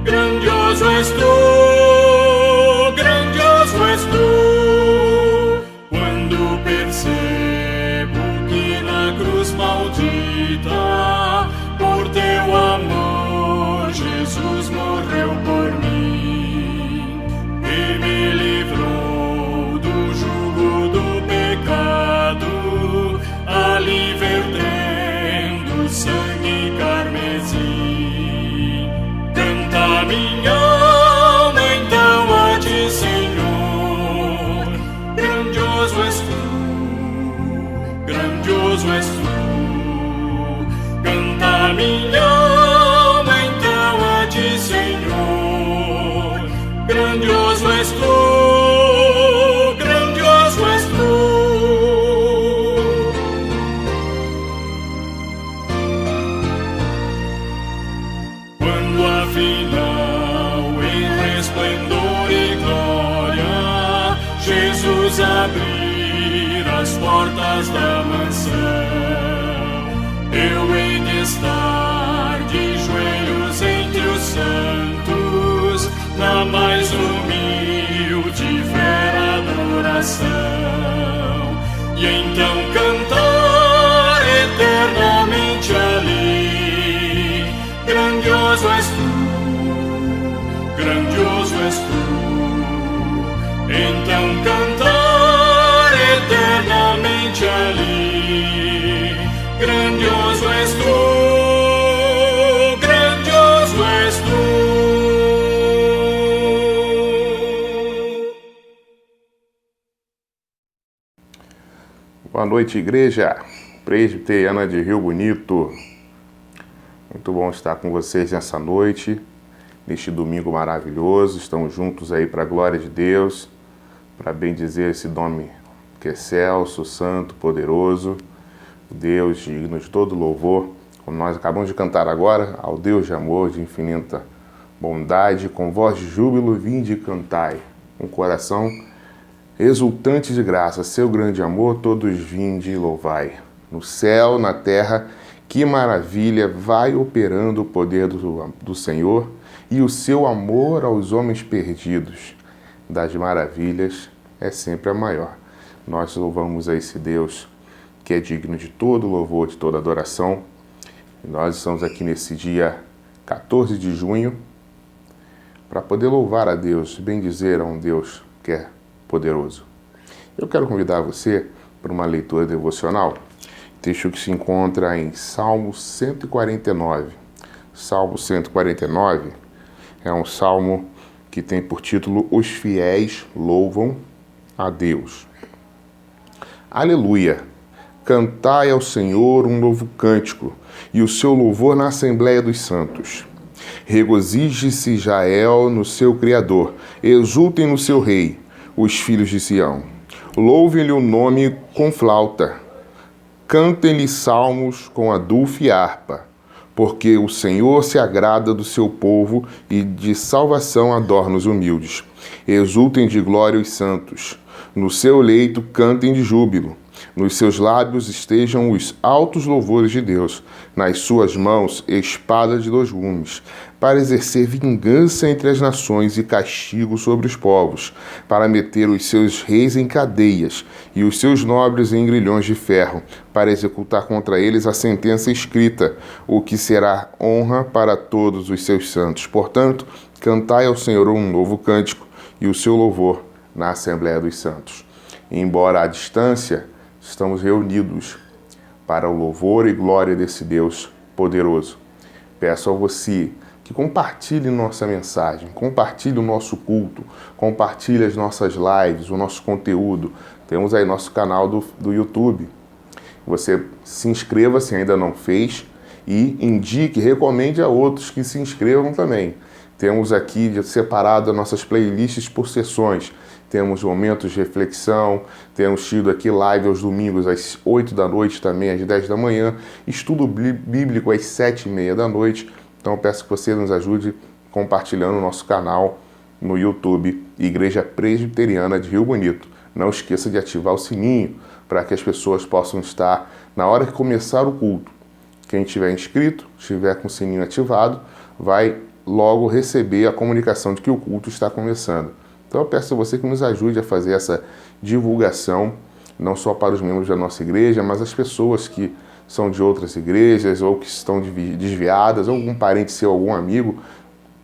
grandioso és tu, grandioso és tu. Quando percebo que na cruz maldita, por teu amor, Jesus morreu por mim e me livrou do jugo do pecado, ali vertendo sangue carmesim. Canta minha alma então a ti, Senhor, grandioso és tu, grandioso és tu. Canta minha alma então a ti, Senhor, grandioso és tu, grandioso és tu. Quando afinal em resplendor e glória Jesus abrir as portas da mansão, eu hei de estar de joelhos entre os santos, na mais humilde e fé adoração, e então cantar eternamente ali, grandioso és tu, grandioso és tu. Então cantar eternamente ali, grandioso és tu, grandioso és tu. Boa noite, Igreja Presbiteriana de Rio Bonito. Muito bom estar com vocês nessa noite, neste domingo maravilhoso. Estamos juntos aí para a glória de Deus, para bendizer esse nome que é excelso, santo, poderoso, Deus digno de todo louvor. Como nós acabamos de cantar agora, ao Deus de amor, de infinita bondade, com voz de júbilo, vinde e cantai, com coração exultante de graça, seu grande amor, todos vinde e louvai. No céu, na terra, que maravilha, vai operando o poder do Senhor e o seu amor aos homens perdidos. Das maravilhas é sempre a maior. Nós louvamos a esse Deus que é digno de todo louvor, de toda adoração. E nós estamos aqui nesse dia 14 de junho para poder louvar a Deus, bendizer a um Deus que é poderoso. Eu quero convidar você para uma leitura devocional, texto que se encontra em Salmo 149. Salmo 149 é um salmo que tem por título Os fiéis louvam a Deus. Aleluia! Cantai ao Senhor um novo cântico, e o seu louvor na Assembleia dos Santos. Regozije-se Israel no seu Criador, exultem no seu Rei, os filhos de Sião. Louvem-lhe o nome com flauta, cantem-lhe salmos com adufo e harpa, porque o Senhor se agrada do seu povo e de salvação adorna os humildes. Exultem de glória os santos, no seu leito cantem de júbilo, nos seus lábios estejam os altos louvores de Deus, nas suas mãos espada de dois gumes, para exercer vingança entre as nações e castigo sobre os povos, para meter os seus reis em cadeias e os seus nobres em grilhões de ferro, para executar contra eles a sentença escrita, o que será honra para todos os seus santos. Portanto, cantai ao Senhor um novo cântico e o seu louvor na Assembleia dos Santos. Embora à distância, estamos reunidos para o louvor e glória desse Deus poderoso. Peço a você que compartilhe nossa mensagem, compartilhe o nosso culto, compartilhe as nossas lives, o nosso conteúdo. Temos aí nosso canal do YouTube. Você se inscreva se ainda não fez e indique, recomende a outros que se inscrevam também. Temos aqui separado as nossas playlists por sessões. Temos momentos de reflexão, temos tido aqui live aos domingos às 8 da noite, também às 10 da manhã, estudo bíblico às 7h30 da noite. Então peço que você nos ajude compartilhando o nosso canal no YouTube, Igreja Presbiteriana de Rio Bonito. Não esqueça de ativar o sininho para que as pessoas possam estar na hora que começar o culto. Quem estiver inscrito, estiver com o sininho ativado, vai logo receber a comunicação de que o culto está começando. Então eu peço a você que nos ajude a fazer essa divulgação, não só para os membros da nossa igreja, mas as pessoas que são de outras igrejas ou que estão desviadas, ou algum parente seu, algum amigo,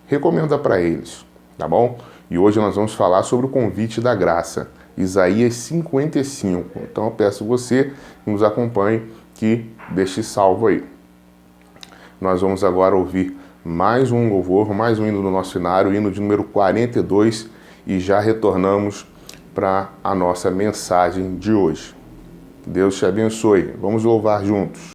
recomenda para eles, tá bom? E hoje nós vamos falar sobre o convite da graça, Isaías 55. Então eu peço você que nos acompanhe, que deixe salvo aí. Nós vamos agora ouvir mais um louvor, mais um hino do nosso cenário, o hino de número 42, e já retornamos para a nossa mensagem de hoje. Deus te abençoe. Vamos louvar juntos.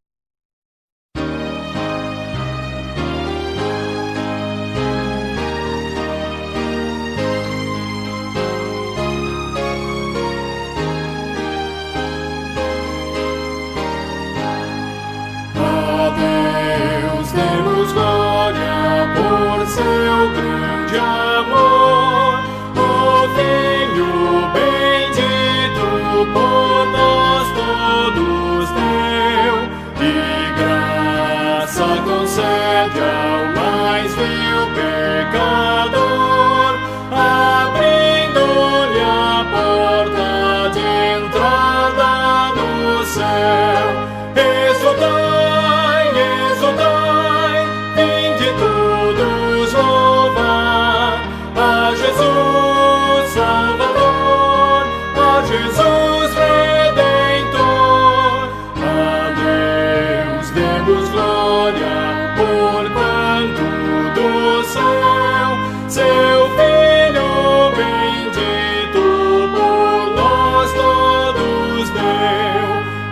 A Deus demos glória por seu grande amor, o Filho bendito por nós todos deu, e graça concede ao mais vil pecador, abrindo-lhe a porta de entrada no céu. Exultai, exultai, vinde todos louvar a Jesus Salvador, a Jesus Redentor. A Deus demos glória por quanto do céu seu Filho bendito por nós todos deu.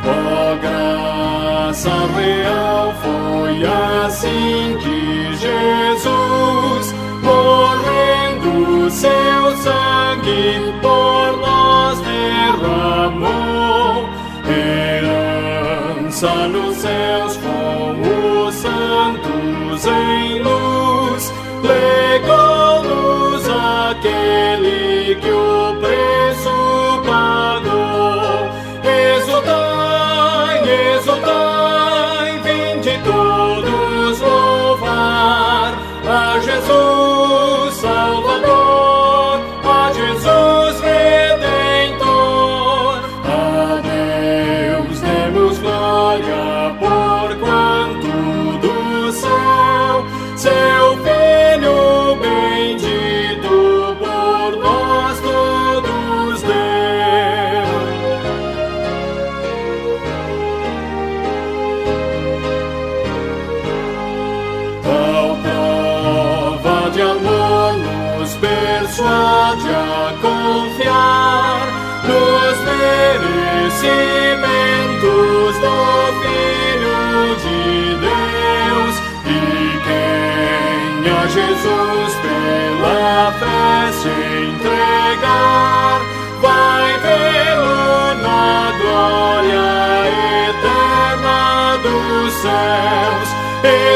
Ó graça real, foi assim que Jesus, morrendo, seu sangue por nós derramou. Herança nos céus com os santos em luz, legou-nos aquele que o preço pagou. Exultai, exultai, vinde todos louvar a Jesus Salvador, a Jesus Redentor. A Deus demos glória por quanto do céu seu Filho bendito por nós todos deu. Tal prova de amor nos persuade a confiar nos merecimentos do Filho de Deus, e quem a Jesus pela fé se entregar vai vê-lo na glória eterna dos céus.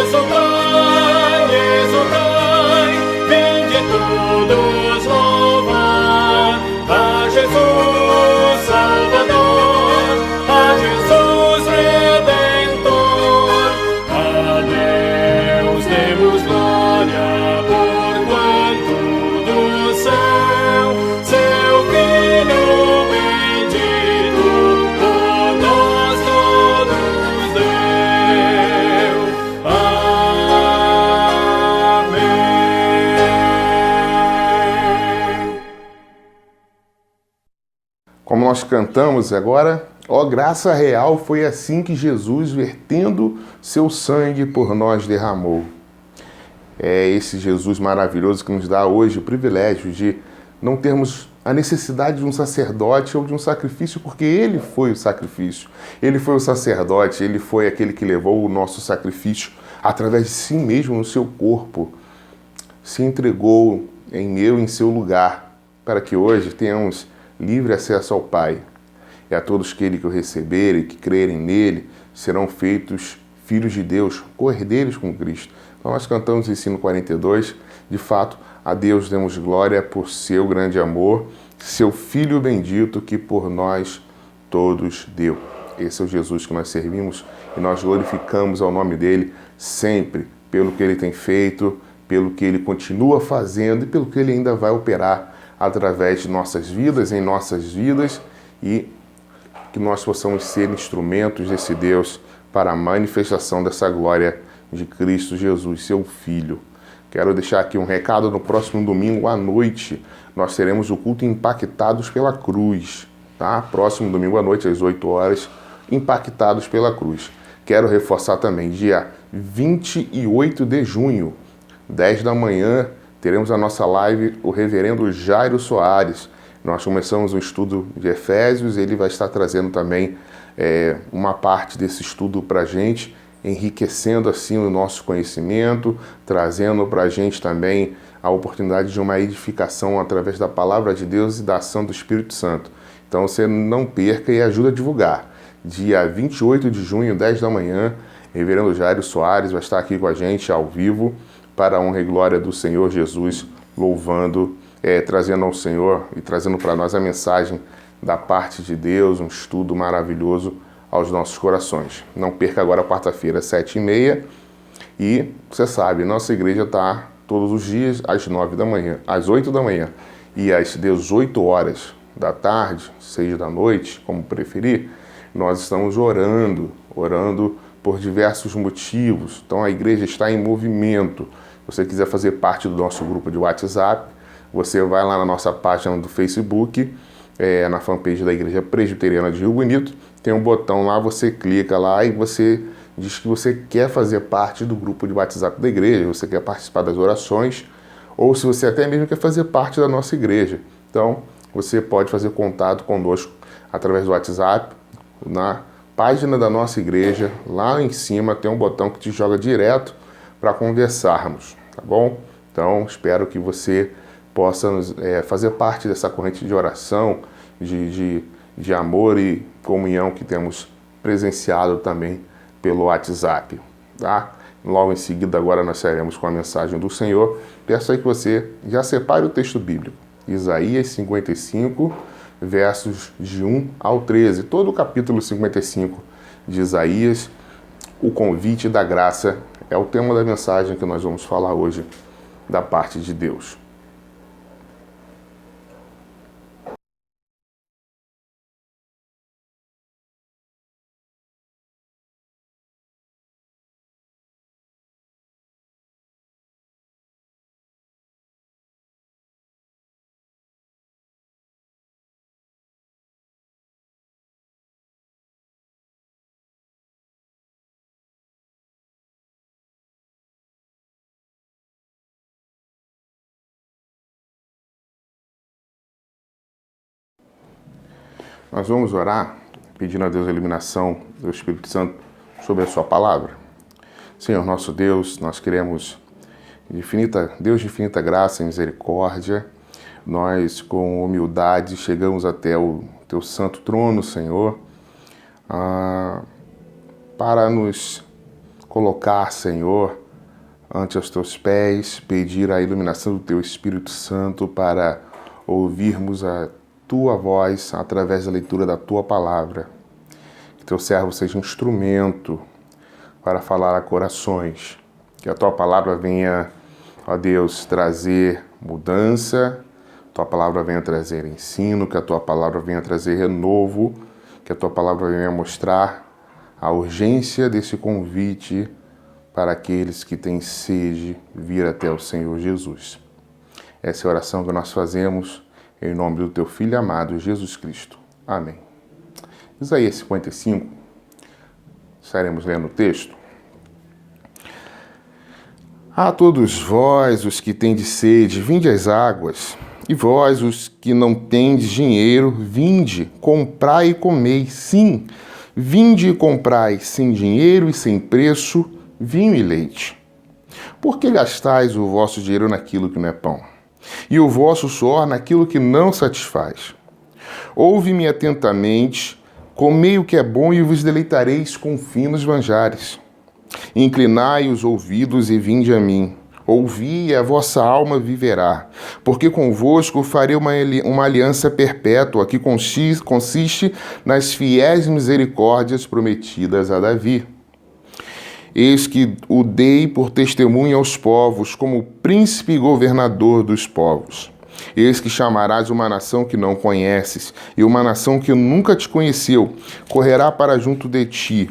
Exultai, exultai, vinde todos louvar a Jesus Salvador, a Jesus Redentor. A Deus demos glória por quanto do céu seu Filho bendito por nós todos deu. Amém. Como nós cantamos agora, ó graça real, foi assim que Jesus, vertendo seu sangue por nós, derramou. É esse Jesus maravilhoso que nos dá hoje o privilégio de não termos a necessidade de um sacerdote ou de um sacrifício, porque Ele foi o sacrifício. Ele foi o sacerdote, Ele foi aquele que levou o nosso sacrifício através de si mesmo no seu corpo. Se entregou em meu, em seu lugar, para que hoje tenhamos livre acesso ao Pai. E a todos aqueles que o receberem, que crerem nele, serão feitos filhos de Deus, co-herdeiros com Cristo. Então nós cantamos Ensino 42, de fato, a Deus demos glória por seu grande amor, seu Filho bendito que por nós todos deu. Esse é o Jesus que nós servimos e nós glorificamos ao nome dele sempre pelo que ele tem feito, pelo que Ele continua fazendo e pelo que Ele ainda vai operar através de nossas vidas, em nossas vidas, e que nós possamos ser instrumentos desse Deus para a manifestação dessa glória de Cristo Jesus, seu Filho. Quero deixar aqui um recado: no próximo domingo à noite nós teremos o culto Impactados pela Cruz, tá? Próximo domingo à noite, às 8 horas, Impactados pela Cruz. Quero reforçar também, dia 28 de junho, 10 da manhã, teremos a nossa live, o reverendo Jairo Soares. Nós começamos um estudo de Efésios, ele vai estar trazendo também uma parte desse estudo para a gente, enriquecendo assim o nosso conhecimento, trazendo para a gente também a oportunidade de uma edificação através da palavra de Deus e da ação do Espírito Santo. Então você não perca e ajuda a divulgar. Dia 28 de junho, 10 da manhã, reverendo Jairo Soares vai estar aqui com a gente ao vivo para a honra e glória do Senhor Jesus, louvando, trazendo ao Senhor e trazendo para nós a mensagem da parte de Deus, um estudo maravilhoso aos nossos corações. Não perca agora, quarta-feira, 7h30. E você sabe, nossa igreja está todos os dias às 9 da manhã, às 8 da manhã e às 18 horas da tarde, 6 da noite, como preferir. Nós estamos orando por diversos motivos. Então a igreja está em movimento. Se você quiser fazer parte do nosso grupo de WhatsApp, você vai lá na nossa página do Facebook, na fanpage da Igreja Presbiteriana de Rio Bonito, tem um botão lá, você clica lá e você diz que você quer fazer parte do grupo de WhatsApp da igreja, você quer participar das orações, ou se você até mesmo quer fazer parte da nossa igreja. Então, você pode fazer contato conosco através do WhatsApp, na página da nossa igreja, lá em cima tem um botão que te joga direto para conversarmos, tá bom? Então, espero que você possa fazer parte dessa corrente de oração, de amor e comunhão que temos presenciado também pelo WhatsApp, tá? Logo em seguida, agora nós sairemos com a mensagem do Senhor. Peço aí que você já separe o texto bíblico. Isaías 55, versos de 1 ao 13. Todo o capítulo 55 de Isaías, o convite da graça, é o tema da mensagem que nós vamos falar hoje da parte de Deus. Nós vamos orar pedindo a Deus a iluminação do Espírito Santo sobre a sua palavra. Senhor nosso Deus, nós queremos, Deus de infinita graça e misericórdia, nós com humildade chegamos até o teu santo trono, Senhor, para nos colocar, Senhor, ante os teus pés, pedir a iluminação do teu Espírito Santo para ouvirmos a tua voz através da leitura da tua palavra. Que teu servo seja um instrumento para falar a corações. Que a tua palavra venha, ó Deus, trazer mudança, tua palavra venha trazer ensino, que a tua palavra venha trazer renovo, que a tua palavra venha mostrar a urgência desse convite para aqueles que têm sede vir até o Senhor Jesus. Essa é a oração que nós fazemos em nome do teu Filho amado, Jesus Cristo. Amém. Isaías 55, estaremos lendo o texto. A todos vós, os que tendes sede, vinde às águas, e vós, os que não tendes dinheiro, vinde, comprai e comei. Sim, vinde e comprai, sem dinheiro e sem preço, vinho e leite. Por que gastais o vosso dinheiro naquilo que não é pão? E o vosso suor naquilo que não satisfaz. Ouve-me atentamente, comei o que é bom e vos deleitareis com finos manjares. Inclinai os ouvidos e vinde a mim. Ouvi e a vossa alma viverá, porque convosco farei uma aliança perpétua que consiste nas fiéis misericórdias prometidas a Davi. Eis que o dei por testemunha aos povos, como príncipe e governador dos povos. Eis que chamarás uma nação que não conheces, e uma nação que nunca te conheceu, correrá para junto de ti,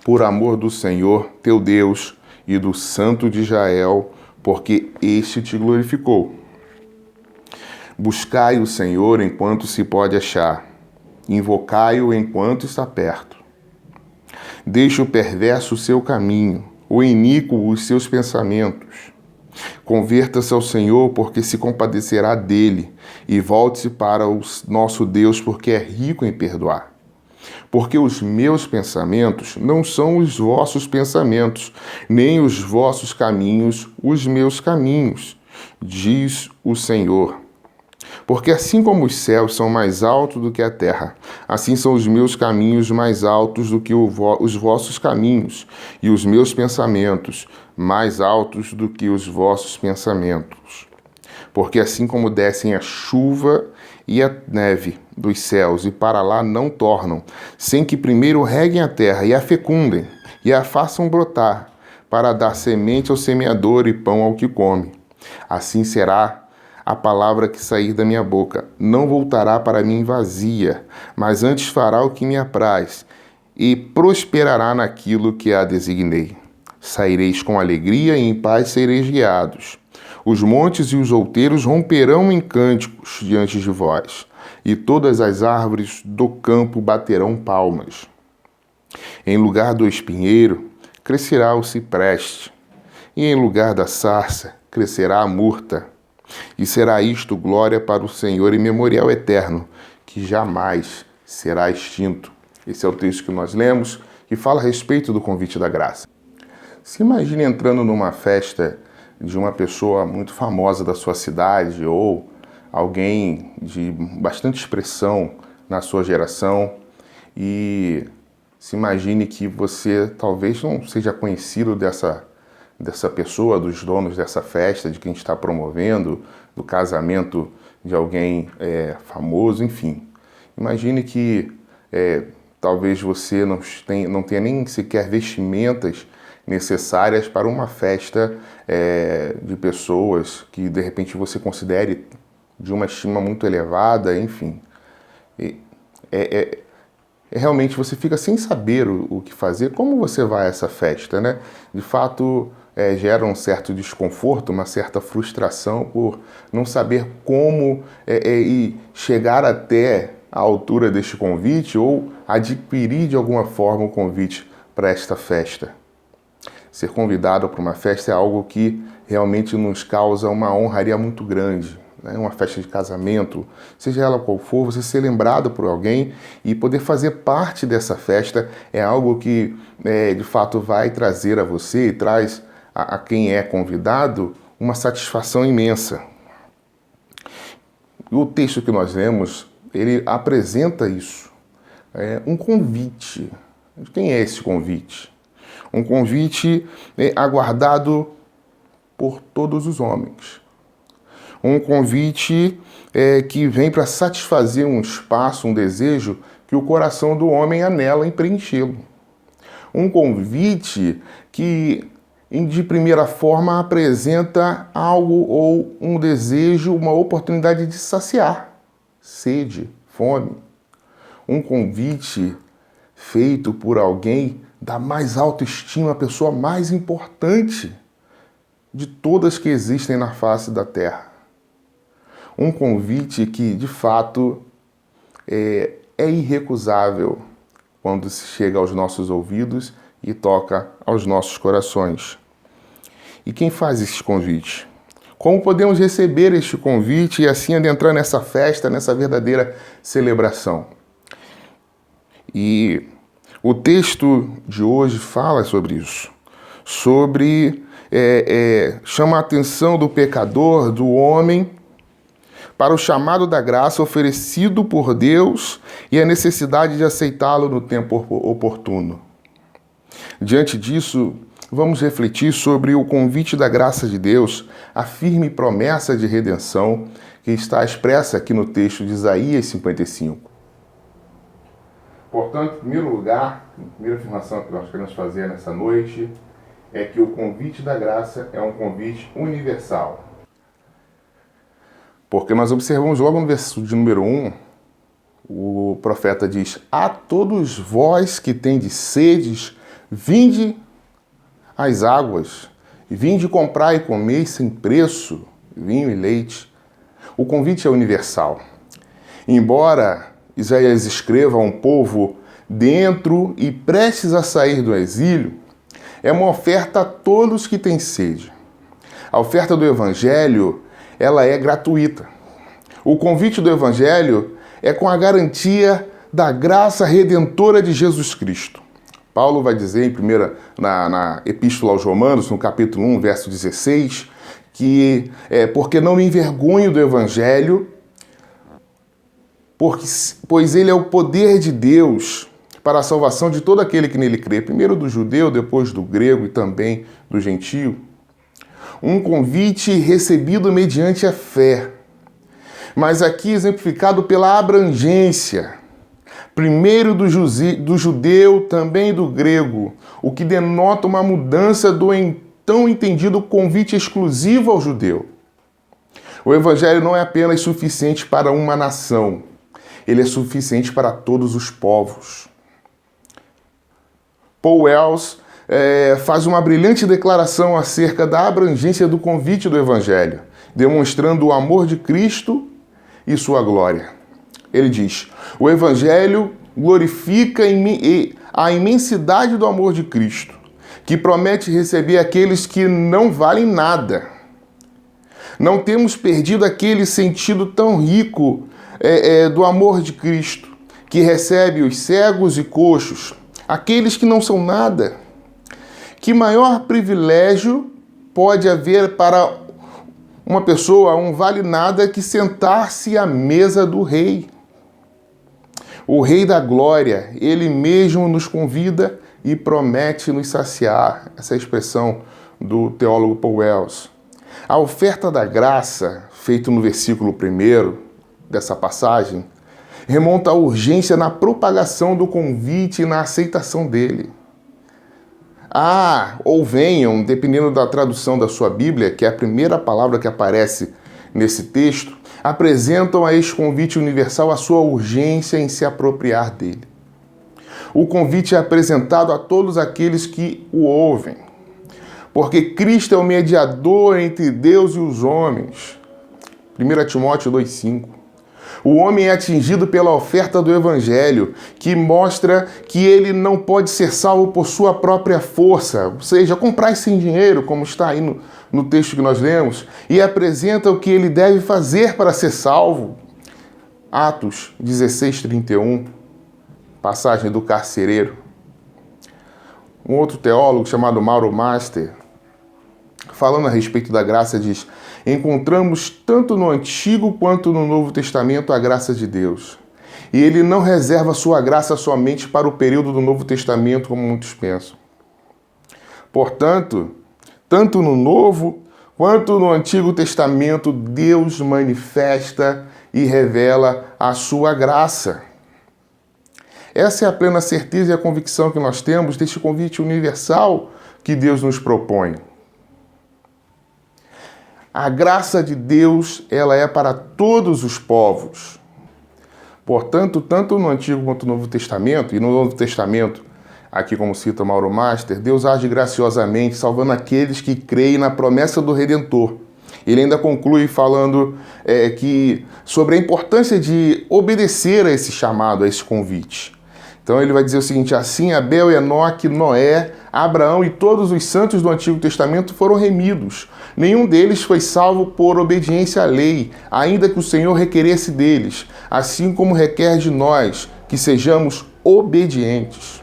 por amor do Senhor teu Deus e do Santo de Israel, porque este te glorificou. Buscai o Senhor enquanto se pode achar, invocai-o enquanto está perto. Deixe o perverso o seu caminho, o iníquo os seus pensamentos. Converta-se ao Senhor, porque se compadecerá dele, e volte-se para o nosso Deus, porque é rico em perdoar. Porque os meus pensamentos não são os vossos pensamentos, nem os vossos caminhos os meus caminhos, diz o Senhor. Porque assim como os céus são mais altos do que a terra, assim são os meus caminhos mais altos do que os vossos caminhos, e os meus pensamentos mais altos do que os vossos pensamentos. Porque assim como descem a chuva e a neve dos céus, e para lá não tornam, sem que primeiro reguem a terra e a fecundem, e a façam brotar, para dar semente ao semeador e pão ao que come. Assim será a palavra que sair da minha boca. Não voltará para mim vazia, mas antes fará o que me apraz, e prosperará naquilo que a designei. Saireis com alegria e em paz sereis guiados. Os montes e os outeiros romperão em cânticos diante de vós, e todas as árvores do campo baterão palmas. Em lugar do espinheiro, crescerá o cipreste, e em lugar da sarça, crescerá a murta. E será isto glória para o Senhor e memorial eterno, que jamais será extinto. Esse é o texto que nós lemos, que fala a respeito do convite da graça. Se imagine entrando numa festa de uma pessoa muito famosa da sua cidade ou alguém de bastante expressão na sua geração, e se imagine que você talvez não seja conhecido dessa pessoa, dos donos dessa festa, de quem está promovendo, do casamento de alguém famoso, enfim. Imagine que talvez você não tenha nem sequer vestimentas necessárias para uma festa de pessoas que de repente você considere de uma estima muito elevada, enfim. Realmente você fica sem saber o que fazer, como você vai a essa festa, né? De fato, gera um certo desconforto, uma certa frustração por não saber como chegar até a altura deste convite ou adquirir de alguma forma o convite para esta festa. Ser convidado para uma festa é algo que realmente nos causa uma honraria muito grande. Uma festa de casamento, seja ela qual for, você ser lembrado por alguém e poder fazer parte dessa festa é algo que de fato vai trazer a você e traz a quem é convidado uma satisfação imensa. E o texto que nós lemos, ele apresenta isso, um convite. Quem é esse convite? Um convite aguardado por todos os homens. Um convite que vem para satisfazer um espaço, um desejo que o coração do homem anela em preenchê-lo. Um convite que, de primeira forma, apresenta algo ou um desejo, uma oportunidade de saciar sede, fome. Um convite feito por alguém da mais alta estima, a pessoa mais importante de todas que existem na face da terra. Um convite que, de fato, é irrecusável quando se chega aos nossos ouvidos e toca aos nossos corações. E quem faz esse convite? Como podemos receber este convite e assim adentrar nessa festa, nessa verdadeira celebração? E o texto de hoje fala sobre isso. Chama a atenção do pecador, do homem, para o chamado da graça oferecido por Deus e a necessidade de aceitá-lo no tempo oportuno. Diante disso, vamos refletir sobre o convite da graça de Deus, a firme promessa de redenção que está expressa aqui no texto de Isaías 55. Portanto, em primeiro lugar, A primeira afirmação que nós queremos fazer nessa noite é que o convite da graça é um convite universal. Porque nós observamos logo no verso de número 1, o profeta diz: a todos vós que tendes sedes, vinde às águas, vinde comprar e comer sem preço vinho e leite. O convite é universal. Embora Isaías escreva a um povo dentro e prestes a sair do exílio, é uma oferta a todos que têm sede. A oferta do Evangelho, ela é gratuita. O convite do Evangelho é com a garantia da graça redentora de Jesus Cristo. Paulo vai dizer na Epístola aos Romanos, no capítulo 1, verso 16, que porque não me envergonho do Evangelho, pois ele é o poder de Deus para a salvação de todo aquele que nele crê, primeiro do judeu, depois do grego e também do gentio. Um convite recebido mediante a fé, mas aqui exemplificado pela abrangência, primeiro do judeu, também do grego, o que denota uma mudança do então entendido convite exclusivo ao judeu. O Evangelho não é apenas suficiente para uma nação, ele é suficiente para todos os povos. Paul Wells faz uma brilhante declaração acerca da abrangência do convite do Evangelho, demonstrando o amor de Cristo e sua glória. Ele diz: o Evangelho glorifica a imensidade do amor de Cristo, que promete receber aqueles que não valem nada. Não temos perdido aquele sentido tão rico do amor de Cristo, que recebe os cegos e coxos, aqueles que não são nada. Que maior privilégio pode haver para uma pessoa, um vale-nada, que sentar-se à mesa do Rei? O Rei da Glória, Ele mesmo nos convida e promete nos saciar. Essa é a expressão do teólogo Paul Wells. A oferta da graça, feita no versículo 1 dessa passagem, remonta à urgência na propagação do convite e na aceitação dele. Ou venham, dependendo da tradução da sua Bíblia, que é a primeira palavra que aparece nesse texto, apresentam a este convite universal a sua urgência em se apropriar dele. O convite é apresentado a todos aqueles que o ouvem, porque Cristo é o mediador entre Deus e os homens. 1 Timóteo 2,5. O homem é atingido pela oferta do Evangelho, que mostra que ele não pode ser salvo por sua própria força, ou seja, comprar sem dinheiro, como está aí no texto que nós lemos, e apresenta o que ele deve fazer para ser salvo. Atos 16:31, passagem do carcereiro. Um outro teólogo chamado Mauro Master, falando a respeito da graça, diz: encontramos tanto no Antigo quanto no Novo Testamento a graça de Deus. E ele não reserva sua graça somente para o período do Novo Testamento, como muitos pensam. Portanto, tanto no Novo quanto no Antigo Testamento, Deus manifesta e revela a sua graça. Essa é a plena certeza e a convicção que nós temos deste convite universal que Deus nos propõe. A graça de Deus, ela é para todos os povos. Portanto, tanto no Antigo quanto no Novo Testamento, e no Novo Testamento, aqui como cita Mauro Master, Deus age graciosamente, salvando aqueles que creem na promessa do Redentor. Ele ainda conclui falando sobre a importância de obedecer a esse chamado, a esse convite. Então ele vai dizer o seguinte: assim Abel, Enoque, Noé, Abraão e todos os santos do Antigo Testamento foram remidos. Nenhum deles foi salvo por obediência à lei, ainda que o Senhor requeresse deles, assim como requer de nós, que sejamos obedientes.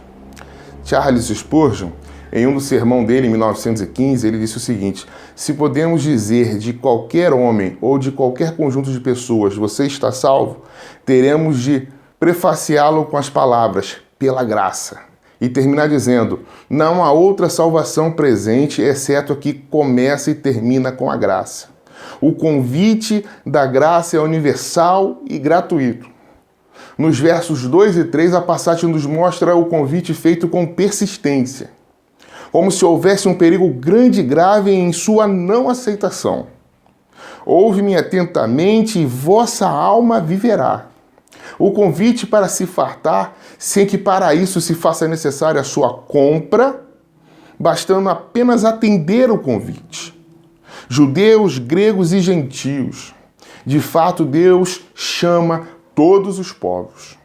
Charles Spurgeon, em um sermão dele, em 1915, ele disse o seguinte: se podemos dizer de qualquer homem ou de qualquer conjunto de pessoas, você está salvo, teremos de prefaciá-lo com as palavras, pela graça. E terminar dizendo, não há outra salvação presente, exceto a que começa e termina com a graça. O convite da graça é universal e gratuito. Nos versos 2 e 3, a passagem nos mostra o convite feito com persistência, como se houvesse um perigo grande e grave em sua não aceitação. Ouve-me atentamente e vossa alma viverá. O convite para se fartar, sem que para isso se faça necessária a sua compra, bastando apenas atender o convite. Judeus, gregos e gentios. De fato, Deus chama todos os povos.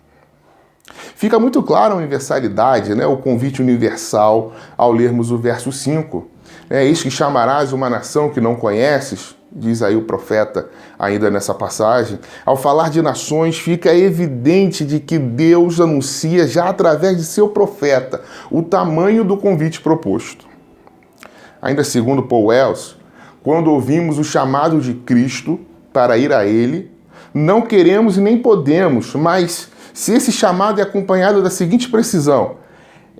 Fica muito claro a universalidade, o convite universal, ao lermos o verso 5. Eis que chamarás uma nação que não conheces, diz aí o profeta ainda nessa passagem. Ao falar de nações, fica evidente de que Deus anuncia já através de seu profeta o tamanho do convite proposto. Ainda segundo Paul Wells, quando ouvimos o chamado de Cristo para ir a Ele, não queremos e nem podemos, mas se esse chamado é acompanhado da seguinte precisão: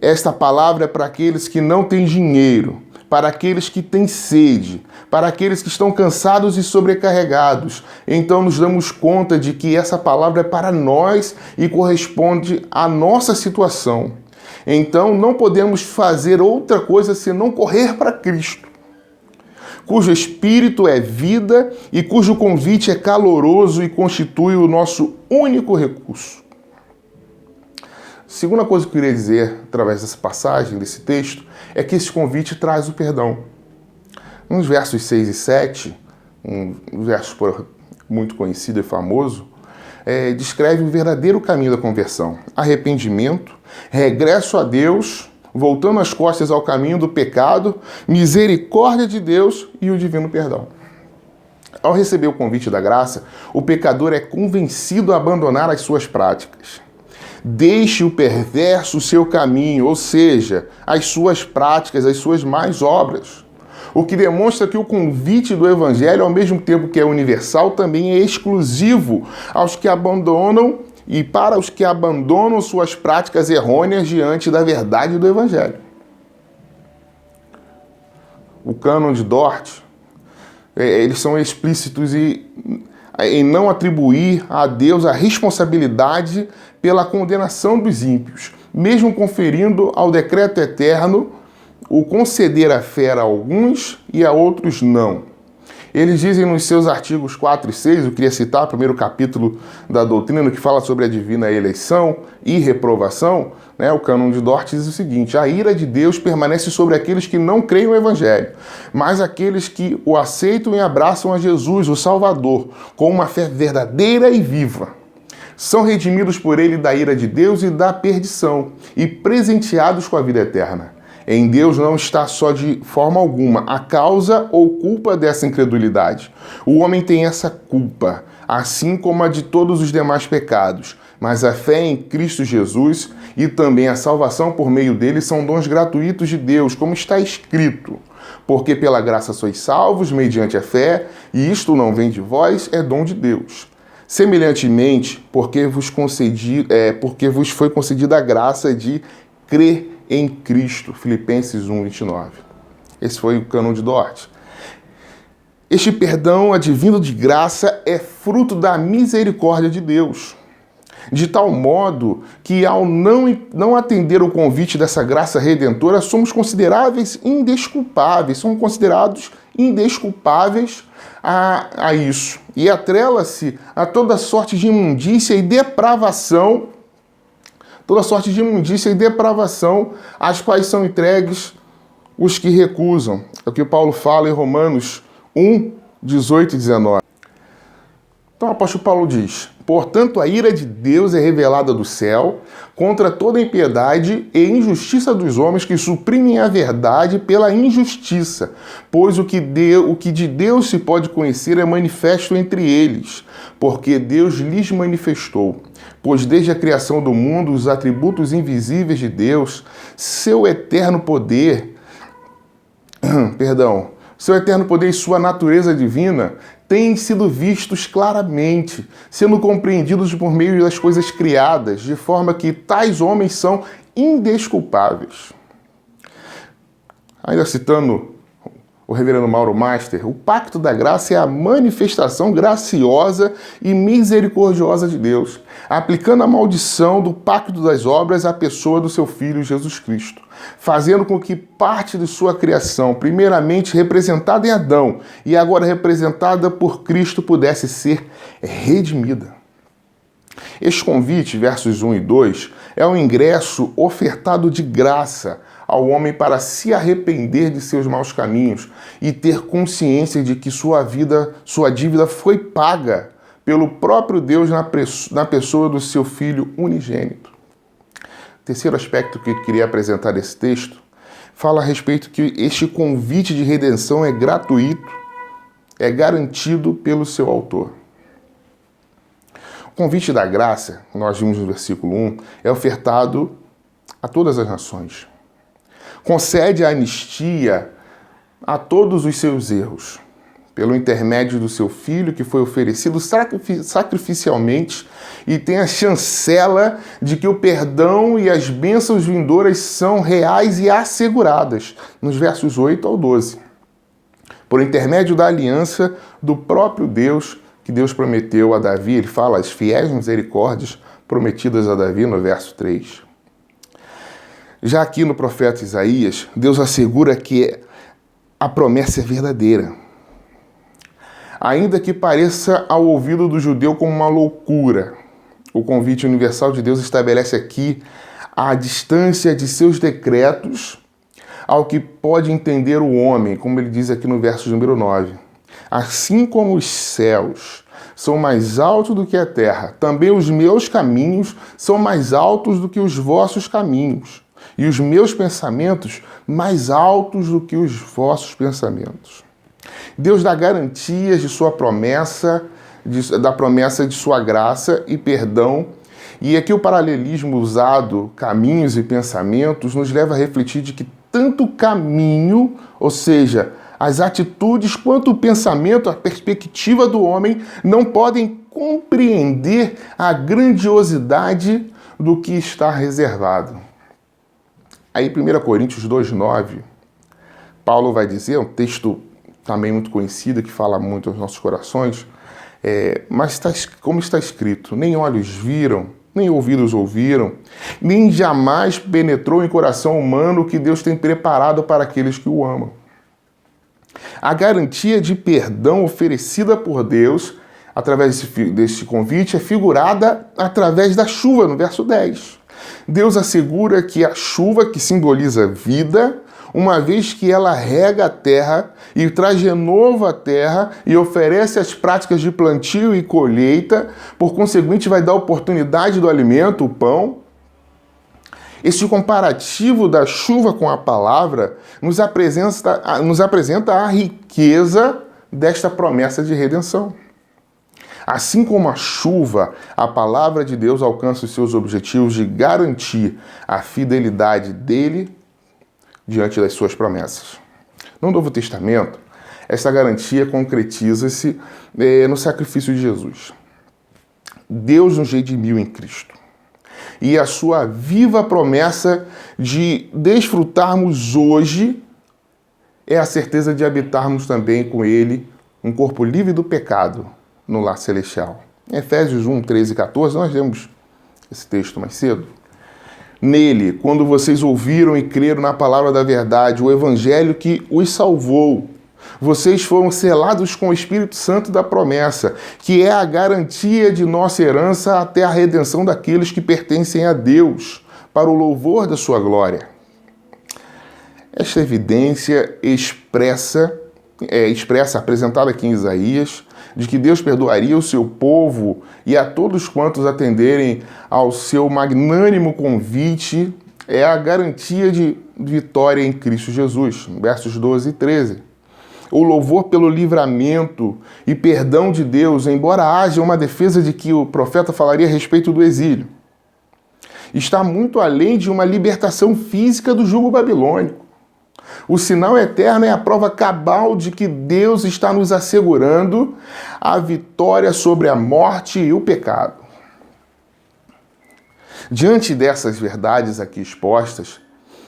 esta palavra é para aqueles que não têm dinheiro, para aqueles que têm sede, para aqueles que estão cansados e sobrecarregados. Então nos damos conta de que essa palavra é para nós e corresponde à nossa situação. Então não podemos fazer outra coisa senão correr para Cristo, cujo Espírito é vida e cujo convite é caloroso e constitui o nosso único recurso. Segunda coisa que eu queria dizer através dessa passagem, desse texto, é que esse convite traz o perdão. Nos versos 6 e 7, um verso muito conhecido e famoso, descreve o verdadeiro caminho da conversão: arrependimento, regresso a Deus, voltando as costas ao caminho do pecado, misericórdia de Deus e o divino perdão. Ao receber o convite da graça, o pecador é convencido a abandonar as suas práticas. Deixe o perverso o seu caminho, ou seja, as suas práticas, as suas más obras. O que demonstra que o convite do Evangelho, ao mesmo tempo que é universal, também é exclusivo aos que abandonam e para os que abandonam suas práticas errôneas diante da verdade do Evangelho. O cânon de Dort, eles são explícitos em não atribuir a Deus a responsabilidade pela condenação dos ímpios, mesmo conferindo ao decreto eterno o conceder a fé a alguns e a outros não. Eles dizem nos seus artigos 4 e 6, eu queria citar o primeiro capítulo da doutrina, que fala sobre a divina eleição e reprovação, o cânon de Dort diz o seguinte: a ira de Deus permanece sobre aqueles que não creem no Evangelho, mas aqueles que o aceitam e abraçam a Jesus, o Salvador, com uma fé verdadeira e viva. São redimidos por ele da ira de Deus e da perdição, e presenteados com a vida eterna. Em Deus não está só de forma alguma a causa ou culpa dessa incredulidade. O homem tem essa culpa, assim como a de todos os demais pecados, mas a fé em Cristo Jesus e também a salvação por meio dele são dons gratuitos de Deus, como está escrito: porque pela graça sois salvos mediante a fé, e isto não vem de vós, é dom de Deus. Semelhantemente, porque vos foi concedida a graça de crer em Cristo. Filipenses 1:29. Esse foi o cânon de Dort. Este perdão advindo de graça é fruto da misericórdia de Deus, de tal modo que ao não atender o convite dessa graça redentora, somos considerados indesculpáveis a isso, e atrela-se a toda sorte de imundícia e depravação, às quais são entregues os que recusam. É o que Paulo fala em Romanos 1:18 e 19. Então o apóstolo Paulo diz: portanto, a ira de Deus é revelada do céu contra toda impiedade e injustiça dos homens que suprimem a verdade pela injustiça, pois o que de Deus se pode conhecer é manifesto entre eles, porque Deus lhes manifestou. Pois desde a criação do mundo, os atributos invisíveis de Deus, seu eterno poder e sua natureza divina têm sido vistos claramente, sendo compreendidos por meio das coisas criadas, de forma que tais homens são indesculpáveis. Ainda citando o reverendo Mauro Master, o pacto da graça é a manifestação graciosa e misericordiosa de Deus, aplicando a maldição do pacto das obras à pessoa do seu Filho Jesus Cristo, fazendo com que parte de sua criação, primeiramente representada em Adão e agora representada por Cristo, pudesse ser redimida. Este convite, versos 1 e 2, é um ingresso ofertado de graça ao homem para se arrepender de seus maus caminhos e ter consciência de que sua dívida foi paga pelo próprio Deus na pessoa do seu Filho unigênito. O terceiro aspecto que eu queria apresentar nesse texto fala a respeito que este convite de redenção é gratuito, é garantido pelo seu autor. O convite da graça, nós vimos no versículo 1, é ofertado a todas as nações. Concede a anistia a todos os seus erros, pelo intermédio do seu Filho, que foi oferecido sacrificialmente e tem a chancela de que o perdão e as bênçãos vindouras são reais e asseguradas, nos versos 8 ao 12. Por intermédio da aliança do próprio Deus, que Deus prometeu a Davi, ele fala as fiéis misericórdias prometidas a Davi no verso 3. Já aqui no profeta Isaías, Deus assegura que a promessa é verdadeira. Ainda que pareça ao ouvido do judeu como uma loucura, o convite universal de Deus estabelece aqui a distância de seus decretos ao que pode entender o homem, como ele diz aqui no verso número 9. Assim como os céus são mais altos do que a terra, também os meus caminhos são mais altos do que os vossos caminhos, e os meus pensamentos mais altos do que os vossos pensamentos. Deus dá garantias de sua promessa, da promessa de sua graça e perdão, e aqui o paralelismo usado, caminhos e pensamentos, nos leva a refletir de que tanto o caminho, ou seja, as atitudes, quanto o pensamento, a perspectiva do homem, não podem compreender a grandiosidade do que está reservado. Aí, 1 Coríntios 2,9, Paulo vai dizer, um texto também muito conhecido, que fala muito aos nossos corações, mas como está escrito, nem olhos viram, nem ouvidos ouviram, nem jamais penetrou em coração humano o que Deus tem preparado para aqueles que o amam. A garantia de perdão oferecida por Deus, através desse convite, é figurada através da chuva, no verso 10. Deus assegura que a chuva, que simboliza vida, uma vez que ela rega a terra e traz renovo à terra e oferece as práticas de plantio e colheita, por conseguinte vai dar oportunidade do alimento, o pão. Este comparativo da chuva com a palavra nos apresenta a riqueza desta promessa de redenção. Assim como a chuva, a palavra de Deus alcança os seus objetivos de garantir a fidelidade dele diante das suas promessas. No Novo Testamento, essa garantia concretiza-se no sacrifício de Jesus. Deus nos redimiu em Cristo. E a sua viva promessa de desfrutarmos hoje é a certeza de habitarmos também com ele um corpo livre do pecado no lar celestial. Em Efésios 1, 13 e 14, nós lemos esse texto mais cedo. Nele, quando vocês ouviram e creram na palavra da verdade, o evangelho que os salvou, vocês foram selados com o Espírito Santo da promessa, que é a garantia de nossa herança até a redenção daqueles que pertencem a Deus, para o louvor da sua glória. Esta evidência expressa, apresentada aqui em Isaías, de que Deus perdoaria o seu povo e a todos quantos atenderem ao seu magnânimo convite, é a garantia de vitória em Cristo Jesus, versos 12 e 13. O louvor pelo livramento e perdão de Deus, embora haja uma defesa de que o profeta falaria a respeito do exílio, está muito além de uma libertação física do jugo babilônico. O sinal eterno é a prova cabal de que Deus está nos assegurando a vitória sobre a morte e o pecado. Diante dessas verdades aqui expostas,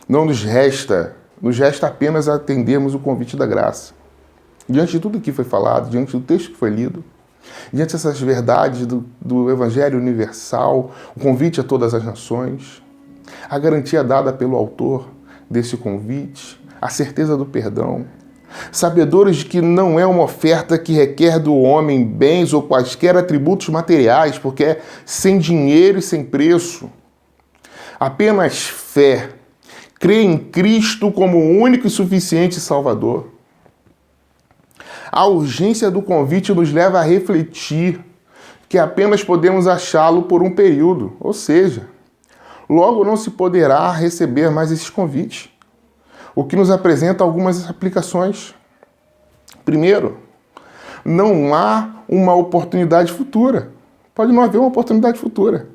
não nos resta Nos resta apenas atendermos o convite da graça. Diante de tudo que foi falado, diante do texto que foi lido, diante dessas verdades do Evangelho universal, o convite a todas as nações, a garantia dada pelo autor desse convite, a certeza do perdão, sabedores de que não é uma oferta que requer do homem bens ou quaisquer atributos materiais, porque é sem dinheiro e sem preço. Apenas fé, crer em Cristo como o único e suficiente Salvador. A urgência do convite nos leva a refletir que apenas podemos achá-lo por um período, ou seja, logo não se poderá receber mais esses convites, o que nos apresenta algumas aplicações. Primeiro, não há uma oportunidade futura. Pode não haver uma oportunidade futura.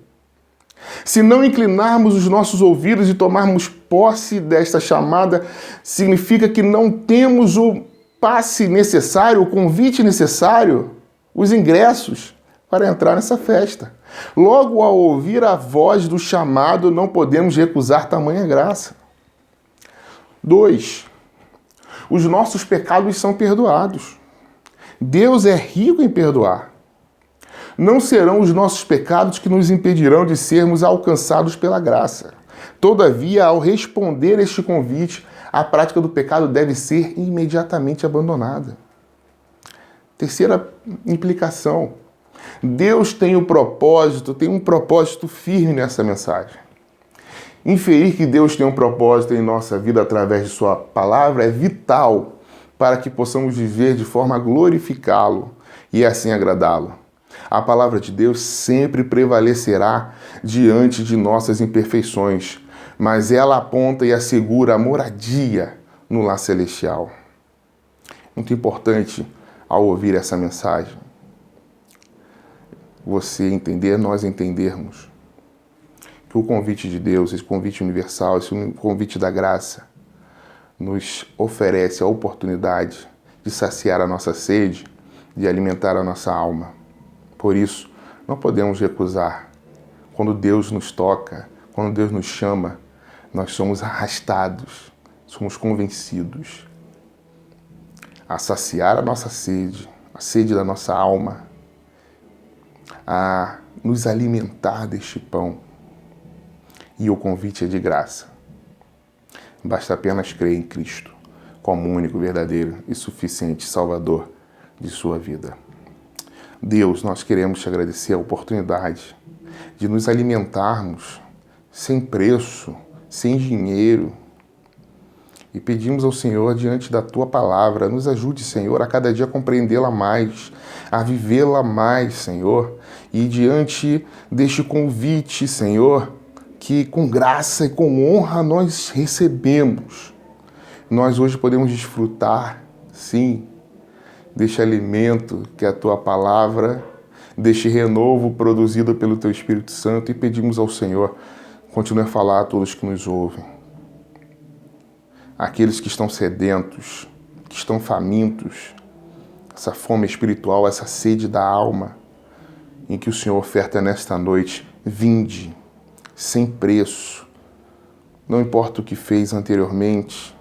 Se não inclinarmos os nossos ouvidos e tomarmos posse desta chamada, significa que não temos o passe necessário, o convite necessário, os ingressos para entrar nessa festa. Logo, ao ouvir a voz do chamado, não podemos recusar tamanha graça. 2. Os nossos pecados são perdoados. Deus é rico em perdoar. Não serão os nossos pecados que nos impedirão de sermos alcançados pela graça. Todavia, ao responder este convite, a prática do pecado deve ser imediatamente abandonada. Terceira implicação. Deus tem um propósito firme nessa mensagem. Inferir que Deus tem um propósito em nossa vida através de sua palavra é vital para que possamos viver de forma a glorificá-lo e assim agradá-lo. A palavra de Deus sempre prevalecerá diante de nossas imperfeições, mas ela aponta e assegura a moradia no lar celestial. Muito importante ao ouvir essa mensagem, você entender, nós entendermos que o convite de Deus, esse convite universal, esse convite da graça, nos oferece a oportunidade de saciar a nossa sede, de alimentar a nossa alma. Por isso, não podemos recusar. Quando Deus nos toca, quando Deus nos chama, nós somos arrastados, somos convencidos a saciar a nossa sede, a sede da nossa alma, a nos alimentar deste pão. E o convite é de graça. Basta apenas crer em Cristo como o único, verdadeiro e suficiente Salvador de sua vida. Deus, nós queremos te agradecer a oportunidade de nos alimentarmos sem preço, sem dinheiro. E pedimos ao Senhor, diante da tua palavra, nos ajude, Senhor, a cada dia compreendê-la mais, a vivê-la mais, Senhor. E diante deste convite, Senhor, que com graça e com honra nós recebemos, nós hoje podemos desfrutar, sim, deste alimento que é a tua palavra, deste renovo produzido pelo teu Espírito Santo, e pedimos ao Senhor, continue a falar a todos que nos ouvem. Aqueles que estão sedentos, que estão famintos, essa fome espiritual, essa sede da alma, em que o Senhor oferta nesta noite, vinde, sem preço. Não importa o que fez anteriormente,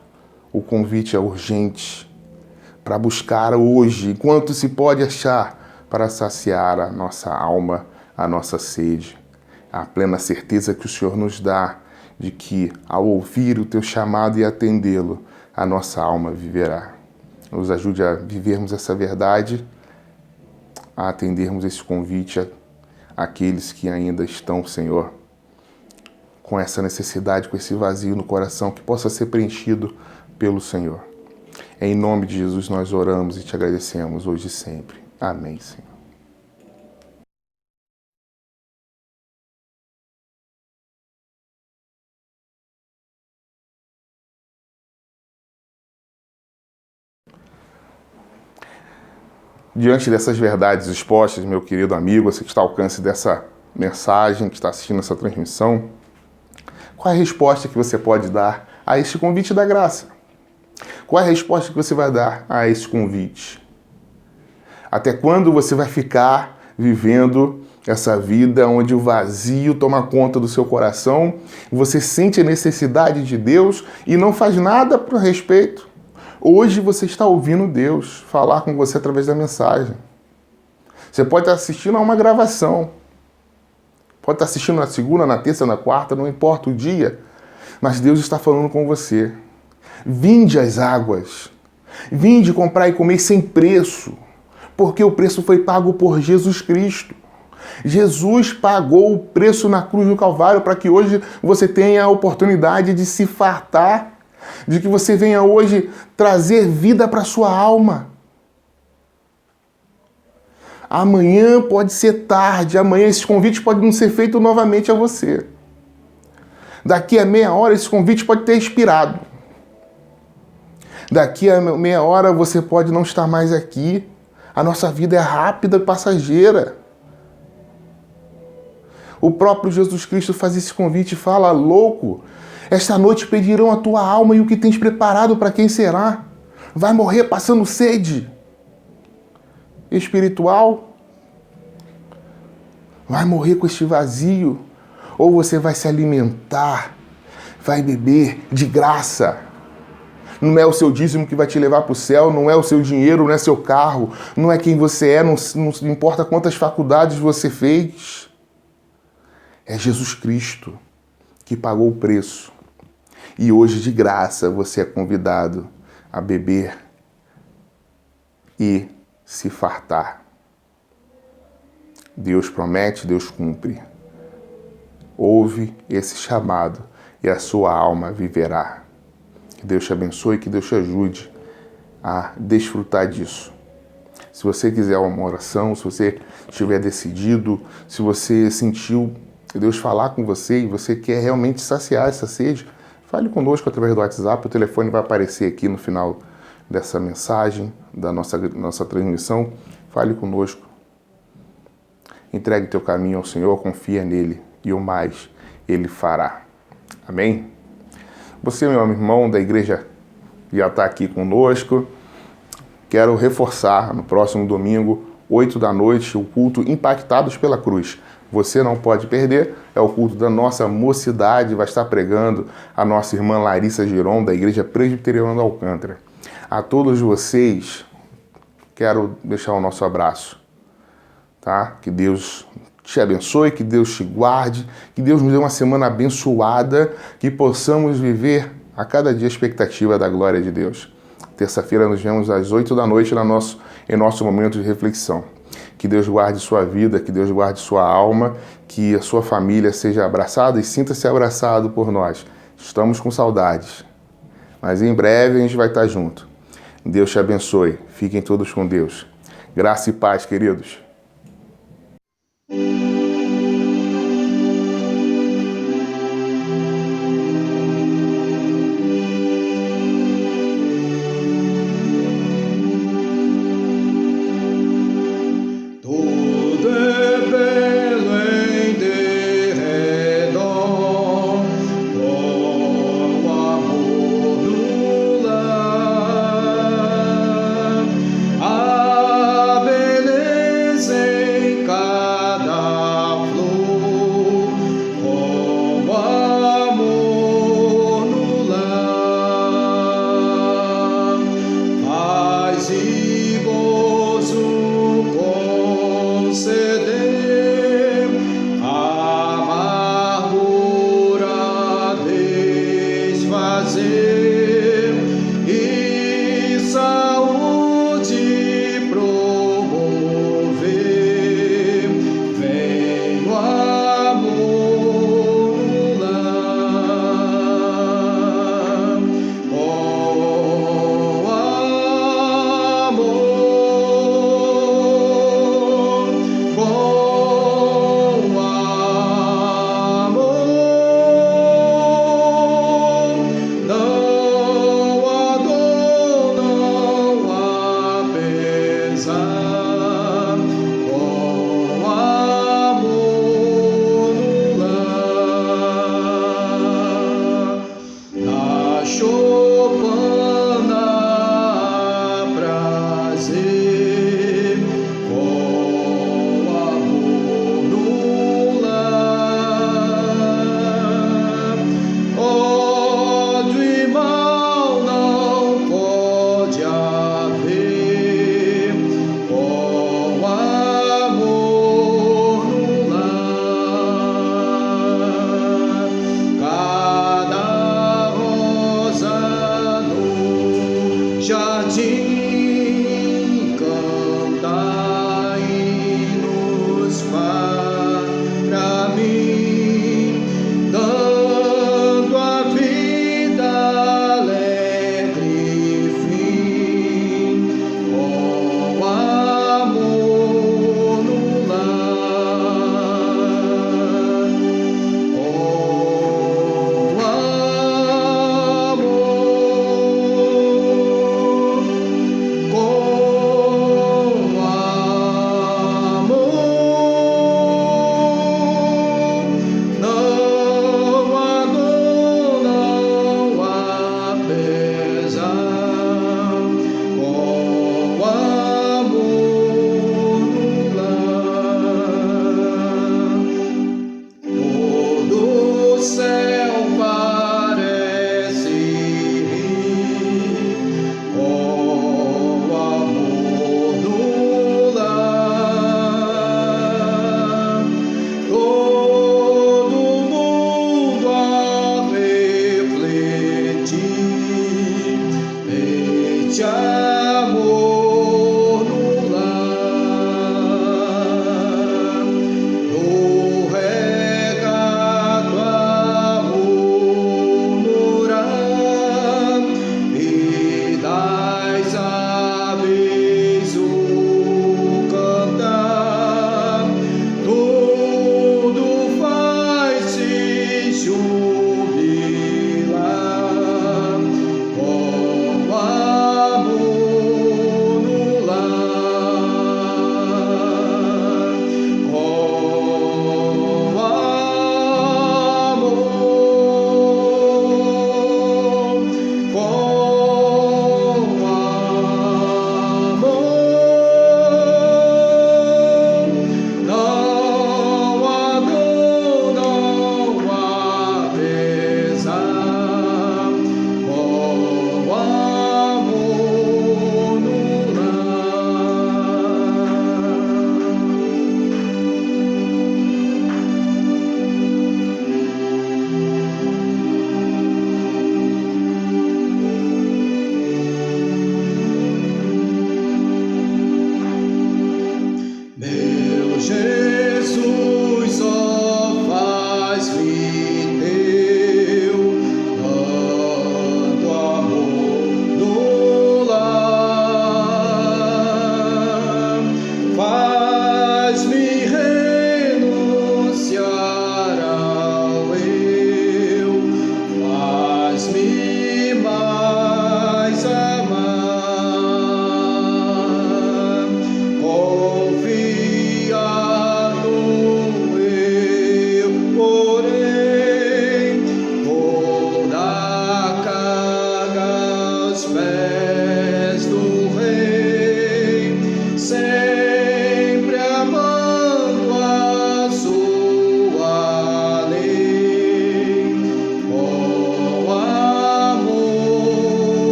o convite é urgente para buscar hoje, enquanto se pode achar, para saciar a nossa alma, a nossa sede. A plena certeza que o Senhor nos dá de que, ao ouvir o teu chamado e atendê-lo, a nossa alma viverá. Nos ajude a vivermos essa verdade, a atendermos esse convite àqueles que ainda estão, Senhor, com essa necessidade, com esse vazio no coração, que possa ser preenchido pelo Senhor. Em nome de Jesus nós oramos e te agradecemos hoje e sempre. Amém, Senhor. Diante dessas verdades expostas, meu querido amigo, você que está ao alcance dessa mensagem, que está assistindo essa transmissão, qual é a resposta que você pode dar a este convite da graça? Qual é a resposta que você vai dar a esse convite? Até quando você vai ficar vivendo Essa vida onde o vazio toma conta do seu coração, você sente a necessidade de Deus e não faz nada a respeito. Hoje você está ouvindo Deus falar com você através da mensagem. Você pode estar assistindo a uma gravação. Pode estar assistindo na segunda, na terça, na quarta, não importa o dia. Mas Deus está falando com você. Vinde às águas. Vinde comprar e comer sem preço. Porque o preço foi pago por Jesus Cristo. Jesus pagou o preço na cruz do Calvário para que hoje você tenha a oportunidade de se fartar, de que você venha hoje trazer vida para a sua alma. Amanhã pode ser tarde, amanhã esses convites podem não ser feitos novamente a você. Daqui a meia hora esse convite pode ter expirado. Daqui a meia hora você pode não estar mais aqui. A nossa vida é rápida e passageira. O próprio Jesus Cristo faz esse convite e fala: louco, esta noite pedirão a tua alma e o que tens preparado para quem será? Vai morrer passando sede espiritual? Vai morrer com este vazio? Ou você vai se alimentar, vai beber de graça? Não é o seu dízimo que vai te levar para o céu, não é o seu dinheiro, não é seu carro, não é quem você é, não importa quantas faculdades você fez. É Jesus Cristo que pagou o preço. E hoje, de graça, você é convidado a beber e se fartar. Deus promete, Deus cumpre. Ouve esse chamado e a sua alma viverá. Que Deus te abençoe, que Deus te ajude a desfrutar disso. Se você quiser uma oração, se você estiver decidido, se você sentiu Deus falar com você e você quer realmente saciar essa sede, fale conosco através do WhatsApp. O telefone vai aparecer aqui no final dessa mensagem, da nossa transmissão. Fale conosco. Entregue teu caminho ao Senhor, confia nele e o mais ele fará. Amém? Você, meu irmão da igreja, já está aqui conosco. Quero reforçar, no próximo domingo, 8 da noite, o culto Impactados pela Cruz. Você não pode perder, é o culto da nossa mocidade, vai estar pregando a nossa irmã Larissa Giron, da Igreja Presbiteriana do Alcântara. A todos vocês, quero deixar o nosso abraço, tá? Que Deus te abençoe, que Deus te guarde, que Deus nos dê uma semana abençoada, que possamos viver a cada dia a expectativa da glória de Deus. Terça-feira nos vemos às 8 da noite em nosso momento de reflexão. Que Deus guarde sua vida, que Deus guarde sua alma, que a sua família seja abraçada e sinta-se abraçado por nós. Estamos com saudades, mas em breve a gente vai estar junto. Deus te abençoe. Fiquem todos com Deus. Graça e paz, queridos.